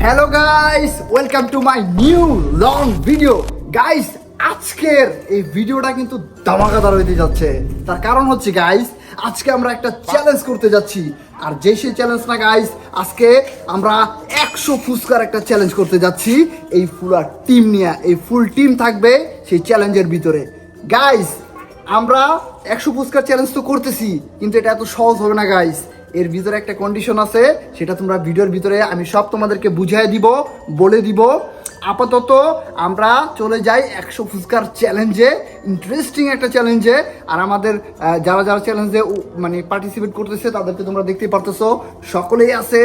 Hello guys, welcome to my new long video. Guys, আজকের এই ভিডিওটা কিন্তু ধামাকাদার হইতে যাচ্ছে। তার কারণ হচ্ছে গাইস, আজকে আমরা একটা চ্যালেঞ্জ করতে যাচ্ছি। আর যে সেই চ্যালেঞ্জ না গাইস, আজকে আমরা 100 ফুচকার একটা চ্যালেঞ্জ করতে যাচ্ছি। এই পুরা টিম নিয়ে, এই ফুল টিম থাকবে সেই চ্যালেঞ্জের ভিতরে। গাইস, আমরা 100 ফুচকার চ্যালেঞ্জ তো করতেছি, কিন্তু এটা এত সহজ হবে না গাইস। এর ভিতরে একটা কন্ডিশন আছে, সেটা তোমরা ভিডিওর ভিতরে আমি সব তোমাদেরকে বুঝিয়ে দিব, বলে দিব। আপাতত আমরা চলে যাই 100 ফুচকার চ্যালেঞ্জে, ইন্টারেস্টিং একটা চ্যালেঞ্জে। আর আমাদের যারা যারা চ্যালেঞ্জে মানে পার্টিসিপেট করতেছে তাদেরকে তোমরা দেখতেই পারতেছো, সকলেই আছে।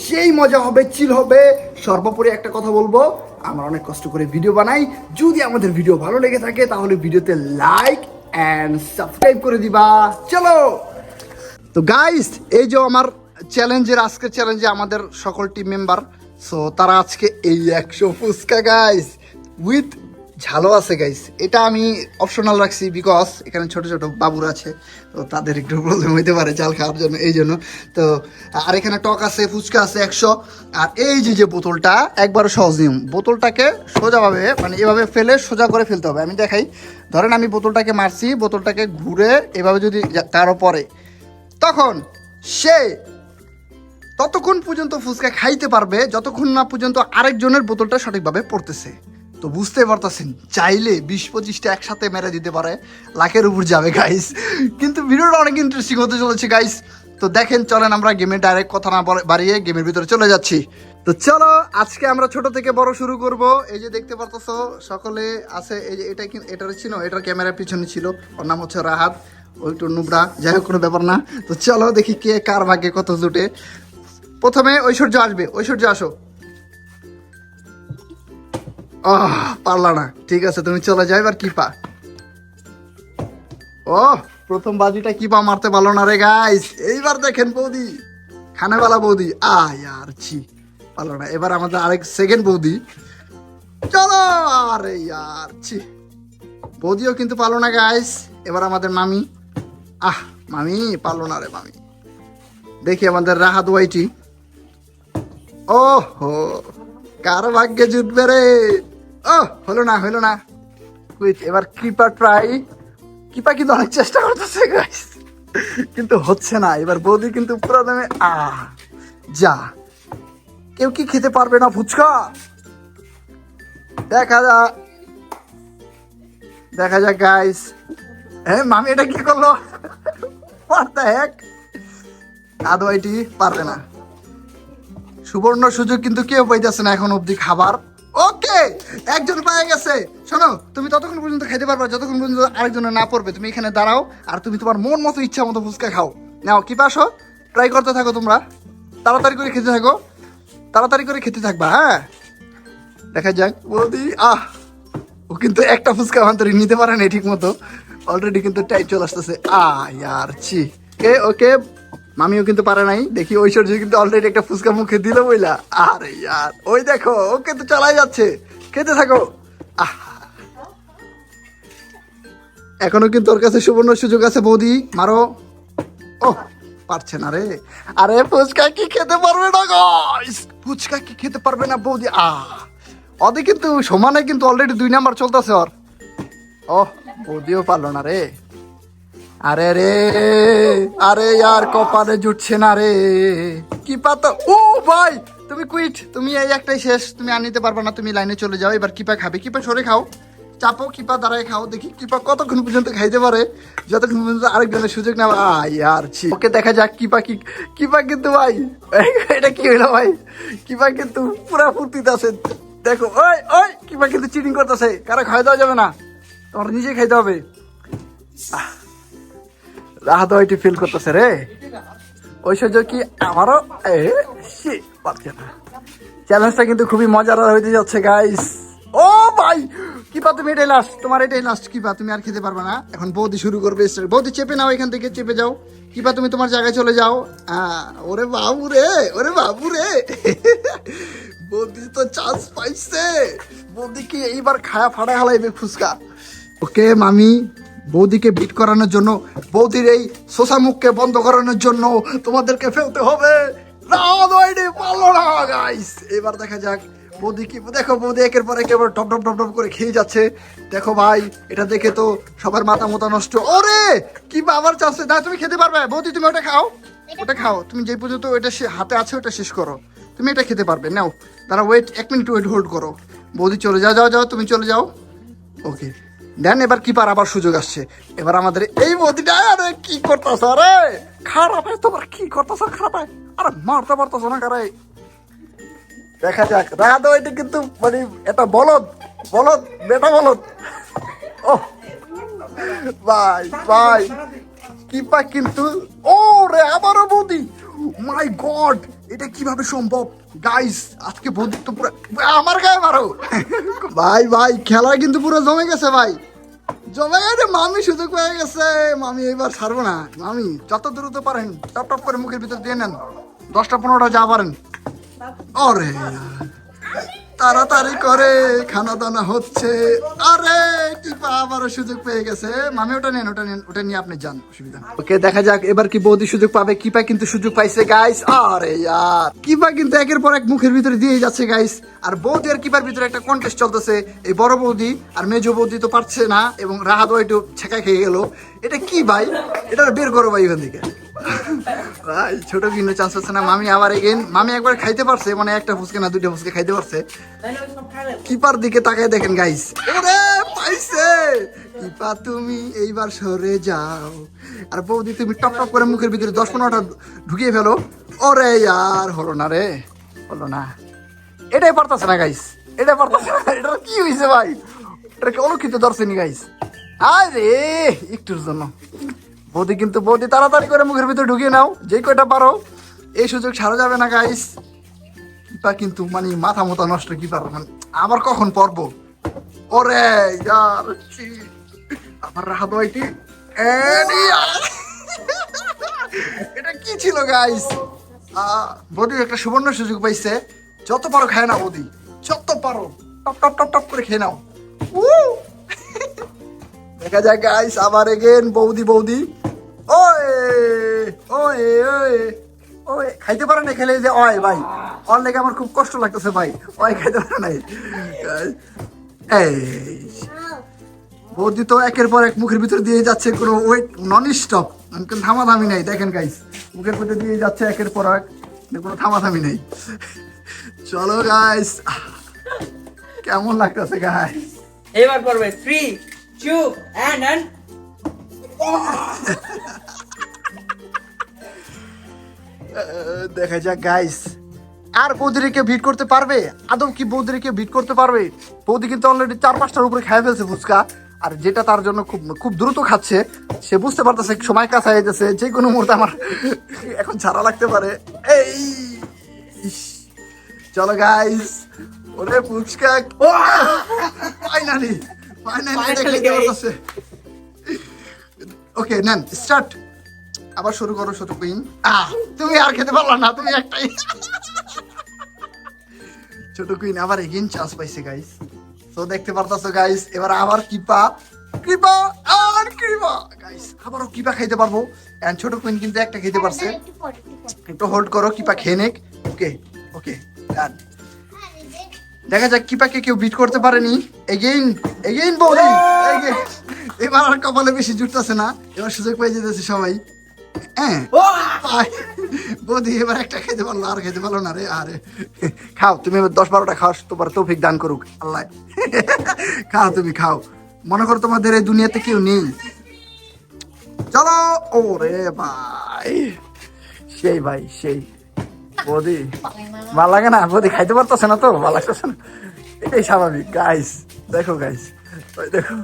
সেই মজা হবে, চিল হবে। সর্বোপরি একটা কথা বলবো, আমরা অনেক কষ্ট করে ভিডিও বানাই। যদি আমাদের ভিডিও ভালো লেগে থাকে তাহলে ভিডিওতে লাইক অ্যান্ড সাবস্ক্রাইব করে দিবা। চলো। তো গাইস, এই যে আমার চ্যালেঞ্জের আজকের চ্যালেঞ্জে আমাদের সকল টিম মেম্বার, সো তারা আজকে এই 100 ফুচকা গাইস উইথ ঝালও আছে গাইস। এটা আমি অপশনাল রাখছি বিকজ এখানে ছোট ছোট বাবুর আছে, তো তাদের একটু প্রবলেম হইতে পারে ঝাল খাওয়ার জন্য, এই জন্য। তো আর এখানে টক আছে, ফুচকা আছে 100। আর এই যে বোতলটা, একবারে সহজ নিয়ম, বোতলটাকে সোজাভাবে মানে এভাবে ফেলে সোজা করে ফেলতে হবে। আমি দেখাই, ধরেন আমি বোতলটাকে মারছি, বোতলটাকে ঘুরে এভাবে যদি কারো পরে, তখন সে ততক্ষণ পর্যন্ত ফুচকা খাইতে পারবে যতক্ষণ না পর্যন্ত আরেকজনের বোতলটা সঠিকভাবে পড়তেছে। তো বুঝতে পারতেছেন, চাইলে 20-25টা একসাথে মেরে দিতে পারে, লাখের উপর যাবে গাইস। কিন্তু ভিডিওটা অনেক ইন্টারেস্টিং হতে চলেছে গাইস। তো দেখেন, চলেন আমরা গেমে ডাইরেক্ট কথা না বাড়িয়ে গেমের ভিতরে চলে যাচ্ছি। তো চলো, আজকে আমরা ছোট থেকে বড় শুরু করব। এই যে দেখতে পারতেছো সকলে আছে। এই যে এটার ছিল, এটার ক্যামেরার পিছনে ছিল, ওর নাম হচ্ছে রাহাত। ওই তো নুবরা, যাই হোক, কোনো ব্যাপার না। তো চলো দেখি কে কার ভাগ্যে কত জুটে। প্রথমে ঐশ্বর্য আসবে, ঐশ্বর্য আসো। পারলা না, ঠিক আছে, তুমি চলে যাও। এবার কিপা, ও প্রথম বাজিটা কিপা মারতে পারলো না রে গাইস। এইবার দেখেন বৌদি, খানেওয়ালা বৌদি, ইয়ার ছি, পারলো না। এবার আমাদের আরেক সেকেন্ড বৌদি, চলো। আরে ইয়ার ছি, বৌদিও কিন্তু পারলো না গাইস। এবার আমাদের মামি, মামি পারলো না রে মামি। দেখি আমাদের রাহাত ওয়াইটি, ও হো, কার ভাগ্যে জুটবে রে। হলো না, হলো না। এবার কিপা ট্রাই। কিপা কিন্তু অনেক চেষ্টা করতেছে গাইস, কিন্তু হচ্ছে না। এবার বৌদি কিন্তু পুরো দামে যা, কেউ কি খেতে পারবে না ফুচকা? দেখা যাক গাইস। হ্যাঁ, মামি এটা কি করলো? আদওয়াইটি পারবে না। সুবর্ণ সুযোগ কিন্তু কেউ পাইতেছে না এখন অব্দি খাবার। ওকে, একজন পায়ে গেছে। শোনো, তুমি ততক্ষণ পর্যন্ত খাইতে পারবে যতক্ষণ পর্যন্ত আরেকজনের না পড়বে। তুমি এখানে দাঁড়াও আর তুমি তোমার মন মতো ইচ্ছা মতো ফুচকা খাও। নাও, কি পাসো, ট্রাই করতে থাকো তোমরা। তাড়াতাড়ি করে খেতে থাকো, তাড়াতাড়ি করে খেতে থাকবা। হ্যাঁ, দেখা যাক। বৌদি ও কিন্তু একটা ফুচকা ভান্তরি নিতে পারে না ঠিক মতো, অলরেডি কিন্তু টাইট চলে আসতেছে। ইয়ার ছি। ওকে, মামিও কিন্তু পারে নাই। দেখি ঐশ্বর্য কিন্তু অলরেডি একটা ফুচকা মুখে দিল বইলা। আরে ইয়ার, ওই দেখো, ওকে তো চালাই যাচ্ছে, খেতে থাকো। এখনো কিন্তু ওর কাছে সুবর্ণ সুযোগ আছে। বৌদি মারো। পারছে না রে। আরে ফুচকা কি খেতে পারবে না গাইস, ফুচকা কি খেতে পারবে না বৌদি। ওদের কিন্তু সমানে কিন্তু অলরেডি 2 নাম্বার চলতেছে ওর। বৌদিও পারলো না রে। আরে রে, আরে ইয়ার, কপালে জুটছে না রে। কি পাতা, ভাই তুমি কুইট, তুমি এই একটাই শেষ, তুমি আর নিতে পারবে না, তুমি লাইনে চলে যাও। এবার কিপা খাবে, কিপা সরে খাও, চাপো, কিপা দাঁড়ায় খাও। দেখি কিপা কতক্ষণ পর্যন্ত খাইতে পারে, যতক্ষণ পর্যন্ত আরেকজনের সুযোগ না। ইয়ার ছি। ওকে, দেখা যাক কিপা কিন্তু ভাই, এটা কি হইলো ভাই? কিপা কিন্তু পুরা ফুর্তিতে আছে। দেখো, ওই কিপা কিন্তু চিটিং করতেছে। কারো খাই দেওয়া যাবে না, তোমার নিজে খাইতে হবে। রাহাত ওইটি ফিল করতেছে রে। ঐশ্বর্য কি আমারও পারছে না। চ্যালেঞ্জটা কিন্তু খুবই মজার হইতে যাচ্ছে গাইস। ভাই, কিপা তুমি এটাই লাস্ট, তোমার এটাই লাস্ট। কিপা তুমি আর খেতে পারবে না। এখন বৌদি শুরু করবে। বৌদি চেপে নাও, এখান থেকে চেপে যাও। কিপা তুমি তোমার জায়গায় চলে যাও। ওরে বাবু রে, ওরে বাবু রে। বৌদি তো চান্স পাইছে। বৌদি কি এইবার খায়া ফাড়া হালাইবে ফুচকা। ওকে মামি, বৌদিকে বিট করানোর জন্য, বৌদির এই শোষা মুখকে বন্ধ করানোর জন্য তোমাদেরকে ফেলতে হবে। রাহাত ওয়াইটি পারলো না গাইস। এবার দেখা যাক বৌদি কি, দেখো বৌদি একের পর একের টপ টপ টপ টপ করে খেয়ে যাচ্ছে। দেখো ভাই, এটা দেখে তো সবার মাথা মোতা নষ্ট। ওরে কি আবার চাচ্ছে না, তুমি খেতে পারবে বৌদি, তুমি ওটা খাও, ওটা খাও তুমি, যে পর্যন্ত ওটা হাতে আছে ওটা শেষ করো, তুমি এটা খেতে পারবে। নাও দাঁড়া, ওয়েট 1 মিনিট ওয়েট হোল্ড করো। বৌদি চলে যাও, যাও যাও তুমি চলে যাও। ওকে দেন, এবার কিপার আবার সুযোগ আসছে। এবার আমাদের এই বৌদিটা, আরে কি করতেছ আরে, খারাপ হয় তোমার, কি করতেছ খারাপ হয়, আরে মারতে পারতেছ না কারে। দেখা যাক, রাহাত ওইটা কিন্তু মানে এটা বলদ বলদ বেটা বলদ। ও ভাই ভাই, কিপা কিন্তু, ও রে আবারও বৌদি, মাই গড এটা কিভাবে সম্ভব গাইস। আজকে বৌদি তো পুরো আমার গায়ে মারো। ভাই ভাই খেলা কিন্তু পুরো জমে গেছে ভাই, জমে গেছে। মামি সুযোগ পেয়ে গেছে, মামি এবার ছাড়বো না। মামি যত দ্রুত পারেন টপ টপ করে মুখের ভিতর দিয়ে নেন, 10টা 15টা যা পারেন। আরে তাড়াতাড়ি করে খানা দানা হচ্ছে। আরে কিপা আবারও সুযোগ পেয়ে গেছে। মামি ওটা নেন, ওটা নেন, ওটা নিয়ে আপনি যান, অসুবিধা নেই। ওকে দেখা যাক এবার কি বৌদি সুযোগ পাবে। কিপা কিন্তু সুযোগ পাইছে গাইস। আরে ইয়ার, কিপা কিন্তু একের পর এক মুখের ভিতরে দিয়ে যাচ্ছে গাইস। আর বৌদি আর কিপার ভিতরে একটা কন্টেস্ট চলতেছে। এই বড় বৌদি আর মেজো বৌদি তো পারছে না, এবং রাহাত একটু ছেঁকা খেয়ে গেল। এটা কি ভাই, এটা বের করো ভাই এখান থেকে। ভাই ছোট কিন্তু চান্স হচ্ছে না। মামি আবার এগেন, মামি একবার খাইতে পারছে, মানে একটা ফুচকা না 2টা ফুচকা খাইতে পারছে। কিপার দিকে তাকায় দেখেন গাইস, ওরে পাইছে কিপা, তুমি এইবার সরে যাও। আর বৌদি তুমি টপ টপ করে মুখের ভিতরে 10-15টা ঢুকিয়ে ফেলো। ওরে ইয়ার, হলো না রে, হলো না। এটাই পারতাছে না গাইস, এটা পারতাছে না। এটা কি হয়েছে ভাই, এটা কি অলক্ষিত ধরছেনি গাইস। আরে একটুর জন্য বৌদি কিন্তু, বৌদি তাড়াতাড়ি করে মুখের ভিতরে ঢুকিয়ে নাও, যে কয়টা পারো, এই সুযোগ ছাড়া যাবে না গাইস। কিপা কিন্তু মানে মাথা মোতা নষ্ট, কি পারো মানে আবার কখন পড়বো। ওরে ইয়ার, আমার রাহাত ওয়াইটি, এটা কি ছিল গাইস। বৌদি একটা সুবর্ণ সুযোগ পাইছে, যত পারো খায় না বৌদি, যত পারো টপ টপ টপ টপ করে খেয়ে নাও। দেখা যায় গাইস আবার এগেন বৌদি, বৌদি ওয়ে ওয়ে ওয়ে ওয়ে খাইতে পারে না, খেলে যে ওই ভাই, ওর লেগে আমার খুব কষ্ট লাগতেছে ভাই, ওই খাইতে পারে নাই। এই বৌদি তো একের পর এক মুখের ভিতরে দিয়ে যাচ্ছে, কোনো ওয়েট নন স্টপ, কোনো থামাথামি নাই। দেখেন গাইস মুখের ভিতরে দিয়ে যাচ্ছে একের পর এক, কোনো থামাথামি নেই। চলো গাইস, কেমন লাগতেছে গাইস। এবার পড়বে 3 2 and দেখা যাক গাইস, আর বৌদিকে বিট করতে পারবে আদৌ কি, বৌদিকে বিট করতে পারবে। বৌদি কিন্তু অলরেডি 4-5টার উপরে খেয়ে ফেলছে ফুচকা, আর যেটা তার জন্য খুব খুব দ্রুত খাচ্ছে। সে বুঝতে পারতেছে সময় কাছে হয়ে যাচ্ছে, যে কোনো মুহূর্তে আমার এখন ছাড়া লাগতে পারে। এই চলো গাইস, ওরে ফুচকা ফাইনালি খেতে পারতেছে। ওকে নেন স্টার্ট, আবার শুরু করো ছোট কুইন। তুমি আর খেতে পারলা না, তুমি একটাই। ছোট কুইন আবার এগেইন চান্স পাইছে গাইস। তো দেখতে পারতাছো গাইস, এবার আবার কিপা কিপা আর কিপা গাইস, আবারও কিপা খাইতে পারবো। এন্ড ছোট কুইন কিন্তু একটা খেতে পারছে, একটু হোল্ড করো, কিপা খেয়ে নেক। ওকে ওকে ডান। দেখা যাক কিপাকে কেউ বিট করতে পারেনি। এগেইন এগেইন বৌদি, এবার আর কপালে বেশি জুটতেছে না, এবার সুযোগ পেয়ে যেতেছে সবাই। বৌদি এবার একটা খেতে পারলো, আর খেতে পারলো না রে। আরে খাও তুমি, 10-12টা খাও, তোমার তৌফিক দান করুক আল্লাহ। খাও তুমি খাও, মনে করো তোমাদের এই দুনিয়াতে কেউ নেই। চলো, ওরে ভাই সেই ভাই সেই। বৌদি ভালো লাগে না, বৌদি খাইতে পারতেছে না, তো ভালো লাগতেছে না, এটাই স্বাভাবিক গাইস। দেখো গাইস, দেখো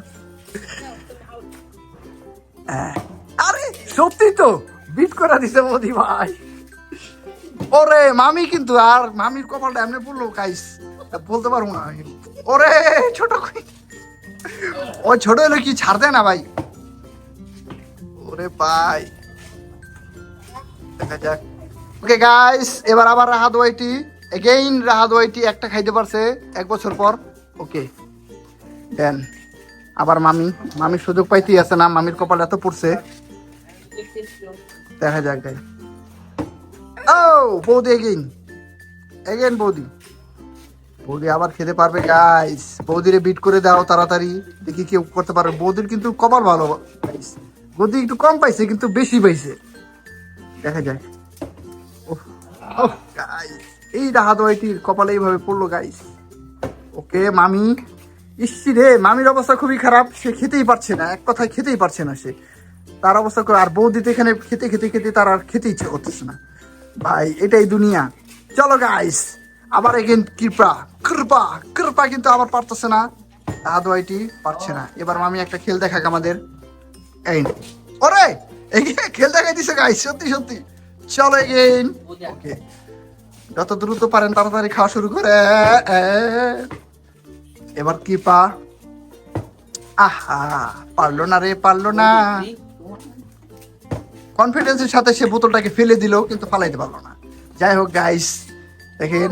আরে সত্যি তো বিট করে দিছে বৌদি ভাই। ওরে মামি কিন্তু, আর মামির কপালটা এমনি পড়লো গাইস, বলতে পারবো না। ওরে ছোট ওই ছোট হলে কি ছাড় দেয় না ভাই। ওরে ভাই দেখা যাক। ওকে গাইস, এবার আবার রাহাত ওয়াইটি, এগেইন রাহাত ওয়াইটি একটা খাইতে পারছে 1 বছর পর। ওকে দেন আবার মামি, মামির সুযোগ পাইতেই আছে না, মামির কপাল এত পড়ছে। দেখা যাক গাই, ও বৌদি এগেন বৌদি আবার খেতে পারবে গাইস। বৌদিরে বিট করে দাও তাড়াতাড়ি, দেখি কেউ করতে পারবে। বৌদির কিন্তু কপাল ভালো গাইস, বৌদি একটু কম পাইছে কিন্তু বেশি পাইছে, দেখা যায়। গাইস এই রাহাত ওয়াইটির কপালে এইভাবে পড়লো গাইস। ওকে মামি, ইসি রে, মামির অবস্থা খুবই খারাপ, সে খেতেই পারছে না, এক কথায় খেতেই পারছে না সে, তার অবস্থা আর বৌদিতে এখানে খেতে খেতে খেতে তার আর খেতে ইচ্ছে করতেছে না ভাই, এটাই দুনিয়া। চলো গাইস আবার এগেন কৃপা কিন্তু আবার পারতেছে না, আদওয়াইটি পারছে না। এবার মামি একটা খেল দেখাক আমাদের, এই ওরে এগিয়ে খেল দেখাই দিছে গাইস, সত্যি সত্যি। চলো এগেন, ওকে যত দ্রুত পারেন তাড়াতাড়ি খাওয়া শুরু করে। এবার কৃপা, আহা পারলো না রে, পারলো না। কনফিডেন্সের সাথে সে বোতলটাকে ফেলে দিল কিন্তু ফালাইতে পারলো না। যাই হোক গাইস, দেখেন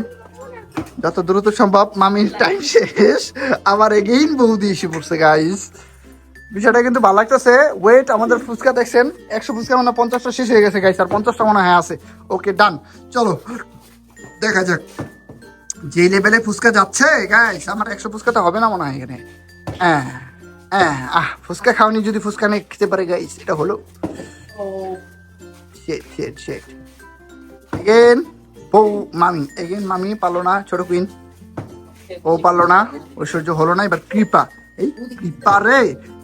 যত দ্রুত সম্ভব মামির টাইম শেষ, আবার এগেইন বৌদি এসে পড়ছে গাইস। বিষয়টা কিন্তু ভালো লাগতেছে। ওয়েট, আমাদের ফুচকা দেখছেন 100 ফুচকা মানে 50টা শেষ হয়ে গেছে গাইস, আর 50টা মনে হয় আছে। ওকে ডান, চলো দেখা যাক যে লেভেলে ফুচকা যাচ্ছে গাইস। আমার 100 ফুচকাটা হবে না মনে হয় এখানে। ফুচকা খাওনি যদি ফুচকা নিয়ে খেতে পারে গাইস, এটা হলো শেট। এগেন মামি পারলো না, ছোট কুইন ও পারলো না, ঐশ্বর্য হলো না। এবার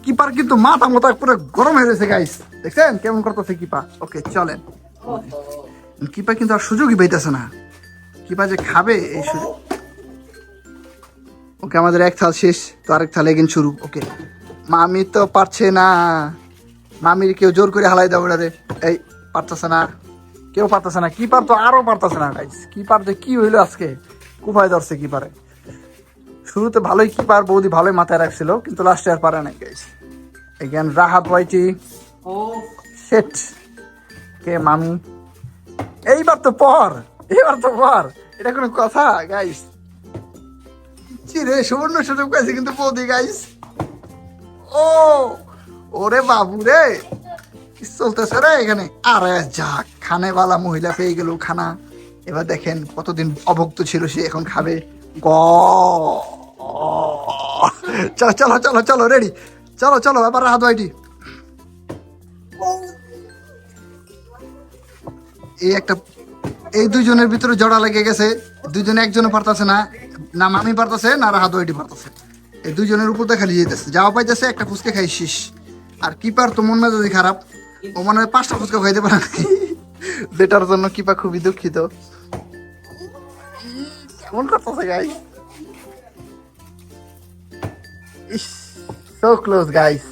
কিপার কিন্তু মাথা পুরো গরম হয়ে গেছে গাইস, দেখছেন কেমন করতেছে কিপা। ওকে চলেন, কিপা কিন্তু আর সুযোগই পাইতেছে না, কিপা যে খাবে এই সুযোগ। ওকে আমাদের এক থাল শেষ, তো আরেক থাল এগেন শুরু। ওকে মামি তো পারছে না, মামির কেউ জোর করে হালাই দাও রে, এই পারতেছে না, কেউ পারতেছে না। কিপার তো আরো পারতেছে না গাইস, কিপার যে কি হইলো আজকে, কুপায় ধরছে কিপারে। শুরুতে ভালোই কিপার বৌদি ভালোই মাথায় রাখছিল, কিন্তু লাস্টে আর পারে নাই গাইস। এগেন রাহাত ওয়াইটি, শেট। কে মামি, এইবার তো পর, এটা কোনো কথা গাইস। চিরে সুবর্ণ সুযোগ পাইছে কিন্তু বৌদি গাইস। ওরে বাবু রে, চলতেছে রে এখানে। আরে যাক, খানেওয়ালা মহিলা পেয়ে গেল খানা। এবার দেখেন কতদিন অভুক্ত ছিল সে, এখন খাবে। চলো রেডি, চলো এবার রাহাত ওয়াইটি। এই দুইজনের ভিতরে জড়া লেগে গেছে, দুইজনে একজনে পারতেছে না, না মামি পারতেছে না রাহাত ওয়াইটি পারতেছে। এই দুইজনের উপর দেখা লিয়ে যেতেছে, যাওয়া পাইতেছে একটা ফুচকা খাই শেষ। আর কিপার তো মন মেজাজি খারাপ, ও মনে হয় 5টা ফুচকা খাইতে পারে নাকি, যেটার জন্য কিপা খুবই দুঃখিত। কেমন করতেছে guys, so close guys,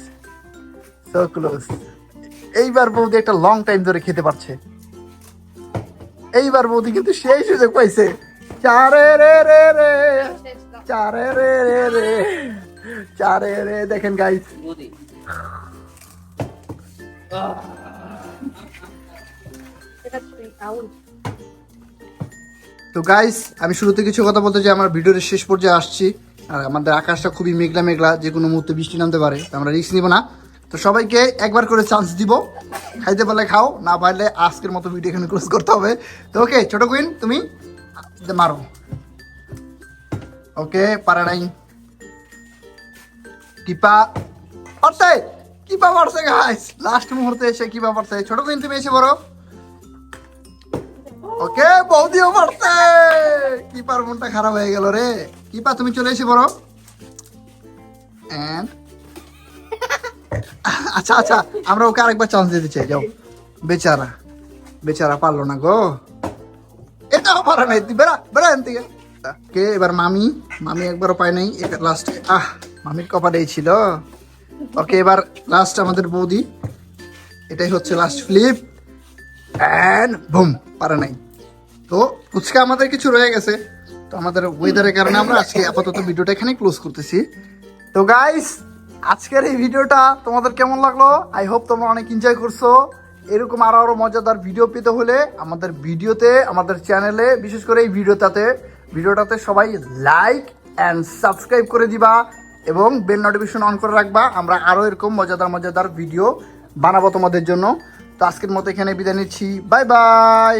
so close. এইবার বৌদি একটা লং টাইম ধরে খেতে পারছে, এইবার বৌদি কিন্তু সেই সুযোগ পাইছে। চারে রে দেখেন গাইস। তো গাইস আমি শুরুতে কিছু কথা বলতে চাই, আমার ভিডিওর শেষ পর্যায়ে আসছি, আর আমাদের আকাশটা খুবই মেঘলা, যে কোনো মুহূর্তে বৃষ্টি নামতে পারে, আমরা রিস্ক নিব না। তো সবাইকে একবার করে চান্স দিব, খাইতে পারলে খাও, না পারলে আজকের মতো ভিডিও এখানে ক্লোজ করতে হবে। তো ওকে ছোট কুইন তুমি মারো। ওকে পারে নাই, কিপা পারছে গাইস, লাস্ট মুহূর্তে এসে কিপা পারছে। ছোট কুইন তুমি এসে বড়। ওকে বৌদিও পারছে, কিপার মনটা খারাপ হয়ে গেল রে। কিপা তুমি চলে এসে বড়। আচ্ছা আমরা ওকে আরেকবার চান্স দিতে চাই, যাও। বেচারা পারলো না গো, এটাও পারে নাই, তুই বেড়া এন থেকে। কে এবার মামি একবারও পায় নাই, লাস্টে মামির কপালেই ছিল। ওকে এবার লাস্ট আমাদের বৌদি, এটাই হচ্ছে লাস্ট ফ্লিপ এন্ড বুম, পারে নাই। তো ফুচকা আমাদের কিছু রয়ে গেছে, তো আমাদের ওয়েদারের কারণে আমরা আজকে আপাতত ভিডিওটা এখানে ক্লোজ করতেছি। তো গাইস আজকের এই ভিডিওটা তোমাদের কেমন লাগলো? আই হোপ তোমরা অনেক এনজয় করছো। এরকম আরো মজাদার ভিডিও পেতে হলে আমাদের ভিডিওতে, আমাদের চ্যানেলে, বিশেষ করে এই ভিডিওটাতে সবাই লাইক অ্যান্ড সাবস্ক্রাইব করে দিবা এবং বেল নোটিফিকেশন অন করে রাখবা। আমরা আরো এরকম মজাদার ভিডিও বানাবো তোমাদের জন্য। তো আজকের মতো এখানে বিদায় নিচ্ছি, বাই বাই।